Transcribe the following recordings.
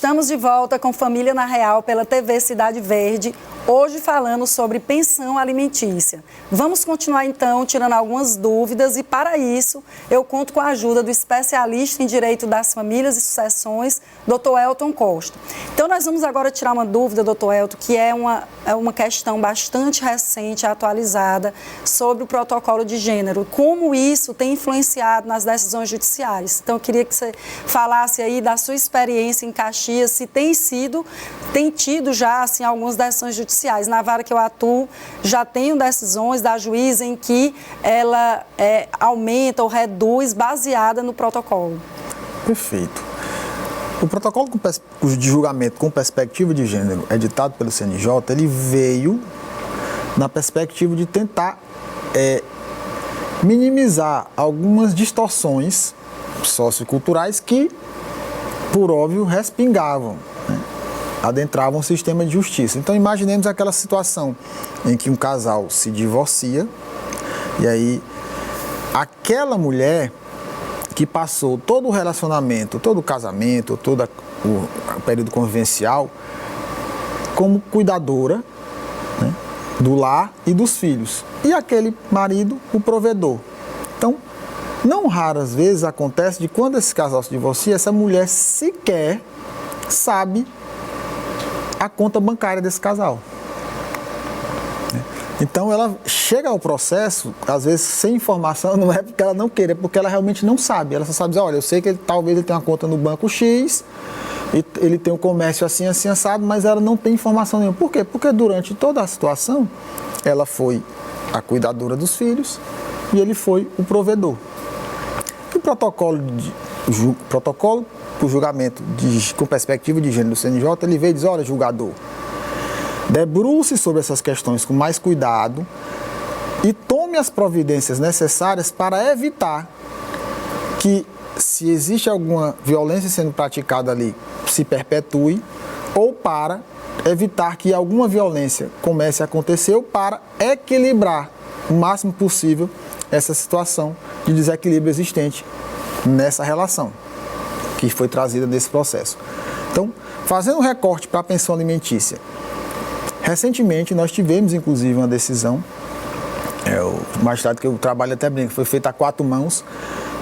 Estamos de volta com Família na Real pela TV Cidade Verde, hoje falando sobre pensão alimentícia. Vamos continuar então tirando algumas dúvidas e para isso eu conto com a ajuda do especialista em Direito das Famílias e Sucessões, Dr. Elton Costa. Então nós vamos agora tirar uma dúvida, Dr. Elton, que é uma questão bastante recente, atualizada, sobre o protocolo de gênero. Como isso tem influenciado nas decisões judiciais? Então eu queria que você falasse aí da sua experiência em Caxias, se tem tido já assim, algumas decisões judiciais. Na vara que eu atuo, já tenho decisões da juíza em que ela aumenta ou reduz baseada no protocolo. Perfeito. O protocolo de julgamento com perspectiva de gênero editado pelo CNJ, ele veio na perspectiva de tentar minimizar algumas distorções socioculturais que, por óbvio, respingavam, né? Adentravam o sistema de justiça. Então, imaginemos aquela situação em que um casal se divorcia e aí aquela mulher que passou todo o relacionamento, todo o casamento, todo o período convivencial como cuidadora, né, do lar e dos filhos. E aquele marido, o provedor. Então, não raras vezes acontece de quando esse casal se divorcia, essa mulher sequer sabe a conta bancária desse casal. Então ela chega ao processo, às vezes sem informação, não é porque ela não queira, é porque ela realmente não sabe. Ela só sabe dizer, olha, eu sei que talvez ele tenha uma conta no banco X, e ele tem um comércio assim, assim, assado, mas ela não tem informação nenhuma. Por quê? Porque durante toda a situação, ela foi a cuidadora dos filhos e ele foi o provedor. O protocolo por julgamento com perspectiva de gênero do CNJ, ele veio e diz, olha, julgador, debruce sobre essas questões com mais cuidado e tome as providências necessárias para evitar que, se existe alguma violência sendo praticada ali, se perpetue, ou para evitar que alguma violência comece a acontecer, ou para equilibrar o máximo possível essa situação de desequilíbrio existente nessa relação que foi trazida nesse processo. Então, fazendo um recorte para a pensão alimentícia, recentemente nós tivemos inclusive uma decisão, o magistrado que eu trabalho até brinca, foi feita a 4 mãos,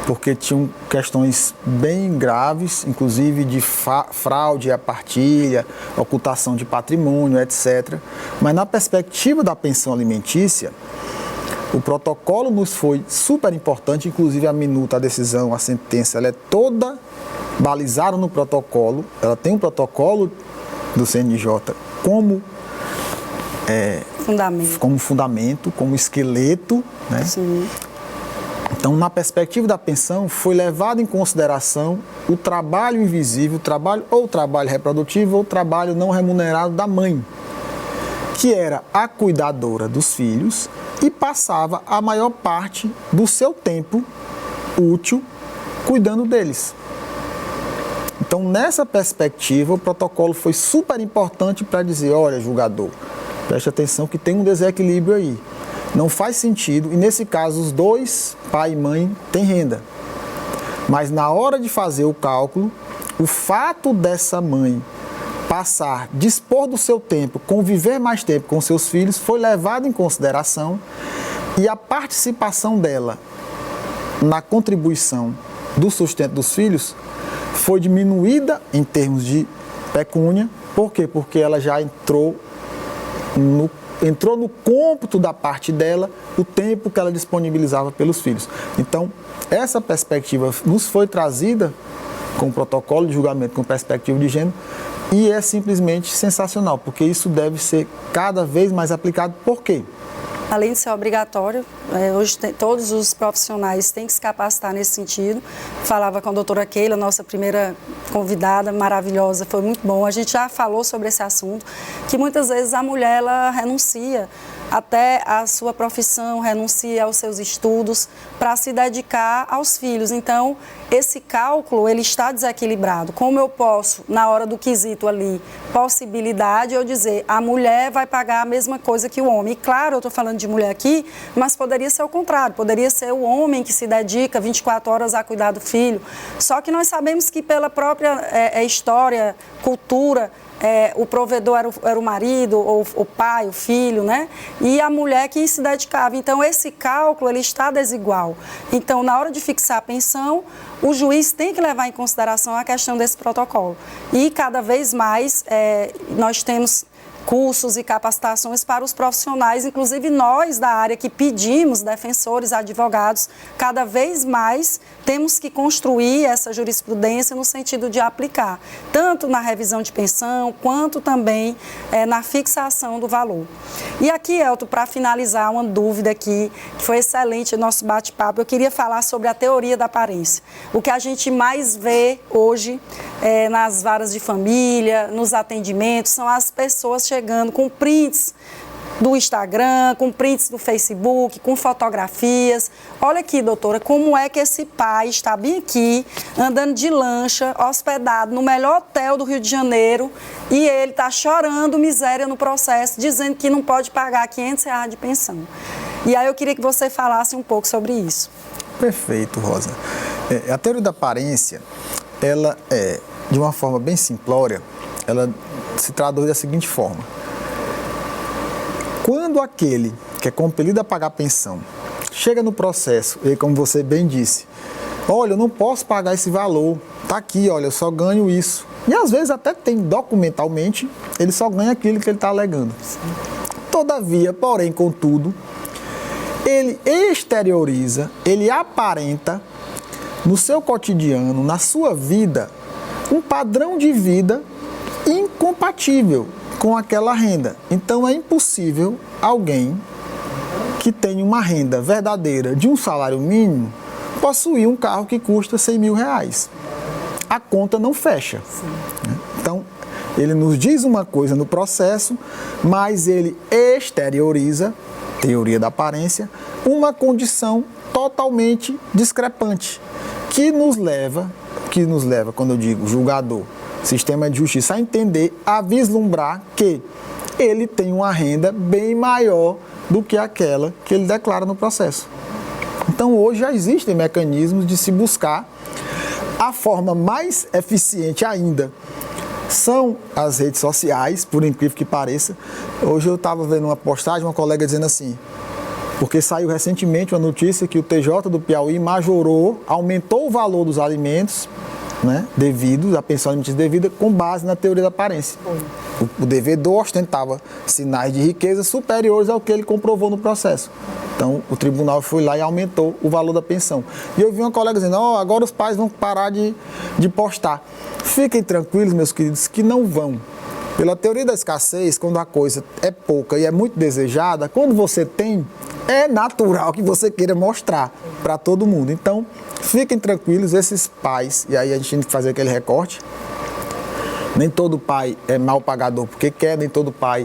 porque tinham questões bem graves, inclusive de fraude à partilha, ocultação de patrimônio, etc. Mas na perspectiva da pensão alimentícia, o protocolo nos foi super importante, inclusive a minuta, a decisão, a sentença, ela é toda balizada no protocolo, ela tem um protocolo do CNJ como fundamento, como esqueleto, né? Sim. Então, na perspectiva da pensão, foi levado em consideração o trabalho invisível, ou trabalho reprodutivo, ou trabalho não remunerado da mãe, que era a cuidadora dos filhos e passava a maior parte do seu tempo útil cuidando deles. Então, nessa perspectiva, o protocolo foi super importante para dizer, olha, julgador, preste atenção que tem um desequilíbrio aí. Não faz sentido, e nesse caso os dois, pai e mãe, têm renda. Mas na hora de fazer o cálculo, o fato dessa mãe dispor do seu tempo, conviver mais tempo com seus filhos, foi levado em consideração, e a participação dela na contribuição do sustento dos filhos foi diminuída em termos de pecúnia. Por quê? Porque ela já entrou no cômputo da parte dela o tempo que ela disponibilizava pelos filhos. Então, essa perspectiva nos foi trazida com o protocolo de julgamento com perspectiva de gênero e é simplesmente sensacional, porque isso deve ser cada vez mais aplicado. Por quê? Além de ser obrigatório, hoje todos os profissionais têm que se capacitar nesse sentido. Falava com a doutora Keila, nossa primeira convidada, maravilhosa, foi muito bom. A gente já falou sobre esse assunto, que muitas vezes a mulher ela renuncia até a sua profissão, renuncia aos seus estudos para se dedicar aos filhos. Então, esse cálculo, ele está desequilibrado. Como eu posso, na hora do quesito ali, possibilidade, eu dizer, a mulher vai pagar a mesma coisa que o homem. E claro, eu estou falando de mulher aqui, mas poderia ser o contrário, poderia ser o homem que se dedica 24 horas a cuidar do filho. Só que nós sabemos que pela própria história, cultura, o provedor era o marido, ou o pai, o filho, né? E a mulher que se dedicava. Então, esse cálculo, ele está desigual. Então, na hora de fixar a pensão, o juiz tem que levar em consideração a questão desse protocolo. E, cada vez mais, nós temos cursos e capacitações para os profissionais, inclusive nós da área que pedimos, defensores, advogados, cada vez mais temos que construir essa jurisprudência no sentido de aplicar, tanto na revisão de pensão, quanto também na fixação do valor. E aqui, Elton, para finalizar, uma dúvida aqui, que foi excelente o nosso bate-papo, eu queria falar sobre a teoria da aparência. O que a gente mais vê hoje nas varas de família, nos atendimentos, são as pessoas chegando com prints do Instagram, com prints do Facebook, com fotografias. Olha aqui, doutora, como é que esse pai está bem aqui, andando de lancha, hospedado no melhor hotel do Rio de Janeiro, e ele está chorando miséria no processo, dizendo que não pode pagar R$500 de pensão. E aí eu queria que você falasse um pouco sobre isso. Perfeito, Rosa. A teoria da aparência, ela é, de uma forma bem simplória, ela se traduz da seguinte forma. Quando aquele que é compelido a pagar pensão chega no processo, e como você bem disse, olha, eu não posso pagar esse valor, tá aqui, olha, eu só ganho isso. E às vezes até tem documentalmente, ele só ganha aquilo que ele está alegando. Todavia, porém, contudo, ele exterioriza, ele aparenta no seu cotidiano, na sua vida, um padrão de vida incompatível com aquela renda. Então é impossível alguém que tem uma renda verdadeira de um salário mínimo possuir um carro que custa R$100 mil. A conta não fecha. Né? Então, ele nos diz uma coisa no processo, mas ele exterioriza, teoria da aparência, uma condição totalmente discrepante, que nos leva, quando eu digo julgador, sistema de justiça, a entender, a vislumbrar que ele tem uma renda bem maior do que aquela que ele declara no processo. Então, hoje já existem mecanismos de se buscar. A forma mais eficiente ainda são as redes sociais, por incrível que pareça. Hoje eu estava vendo uma postagem, uma colega dizendo assim, porque saiu recentemente uma notícia que o TJ do Piauí majorou, aumentou o valor dos alimentos, né, devidos, a pensão alimentícia devida, com base na teoria da aparência. O devedor ostentava sinais de riqueza superiores ao que ele comprovou no processo. Então, o tribunal foi lá e aumentou o valor da pensão. E eu vi uma colega dizendo, agora os pais vão parar de postar. Fiquem tranquilos, meus queridos, que não vão. Pela teoria da escassez, quando a coisa é pouca e é muito desejada, quando você tem, é natural que você queira mostrar para todo mundo. Então, fiquem tranquilos, esses pais, e aí a gente tem que fazer aquele recorte, nem todo pai é mal pagador porque quer, nem todo pai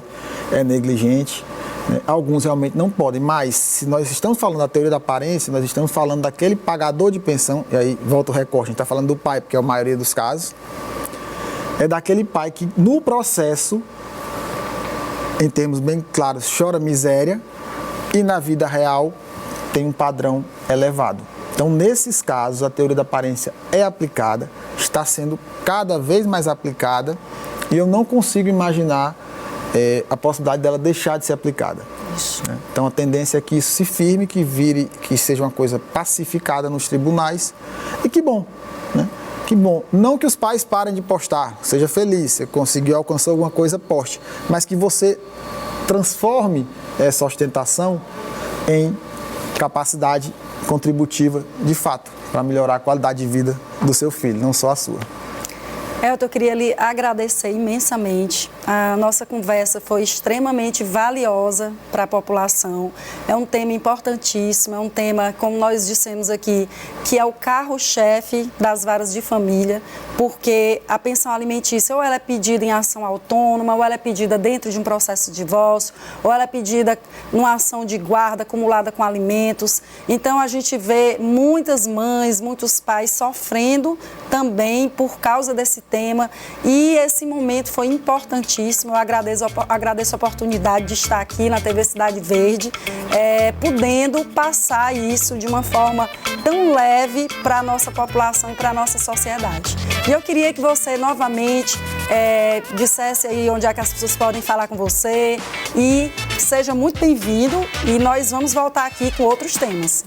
é negligente, né? Alguns realmente não podem, mas se nós estamos falando da teoria da aparência, nós estamos falando daquele pagador de pensão, e aí volta o recorte, a gente está falando do pai, porque é a maioria dos casos, é daquele pai que no processo, em termos bem claros, chora miséria, e na vida real tem um padrão elevado. Então, nesses casos, a teoria da aparência é aplicada, está sendo cada vez mais aplicada, e eu não consigo imaginar a possibilidade dela deixar de ser aplicada. Né? Então, a tendência é que isso se firme, que seja uma coisa pacificada nos tribunais, e que bom, né? Que bom. Não que os pais parem de postar, seja feliz, você conseguiu alcançar alguma coisa, poste, mas que você transforme essa ostentação em capacidade contributiva de fato, para melhorar a qualidade de vida do seu filho, não só a sua. Elton, eu queria lhe agradecer imensamente A nossa conversa foi extremamente valiosa para a população. É um tema importantíssimo, é um tema, como nós dissemos aqui, que é o carro-chefe das varas de família, porque a pensão alimentícia ou ela é pedida em ação autônoma, ou ela é pedida dentro de um processo de divórcio, ou ela é pedida numa ação de guarda acumulada com alimentos. Então a gente vê muitas mães, muitos pais sofrendo também por causa desse tema, e esse momento foi importantíssimo. Eu agradeço a oportunidade de estar aqui na TV Cidade Verde, podendo passar isso de uma forma tão leve para a nossa população e para a nossa sociedade. E eu queria que você novamente dissesse aí onde é que as pessoas podem falar com você, e seja muito bem-vindo, e nós vamos voltar aqui com outros temas.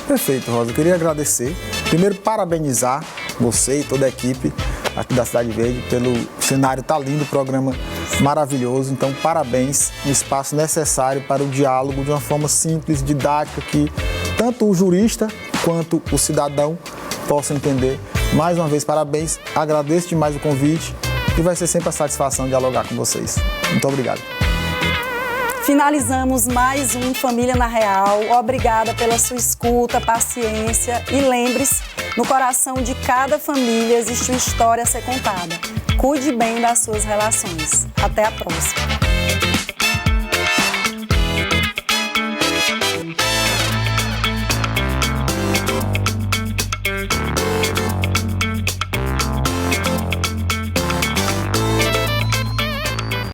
Perfeito, Rosa. Eu queria agradecer. Primeiro, parabenizar você e toda a equipe aqui da Cidade Verde pelo cenário, tá lindo, o programa maravilhoso. Então, parabéns, um espaço necessário para o diálogo de uma forma simples, didática, que tanto o jurista quanto o cidadão possam entender. Mais uma vez, parabéns, agradeço demais o convite e vai ser sempre a satisfação dialogar com vocês. Muito obrigado. Finalizamos mais um Família na Real. Obrigada pela sua escuta, paciência, e lembre-se, no coração de cada família existe uma história a ser contada. Cuide bem das suas relações. Até a próxima.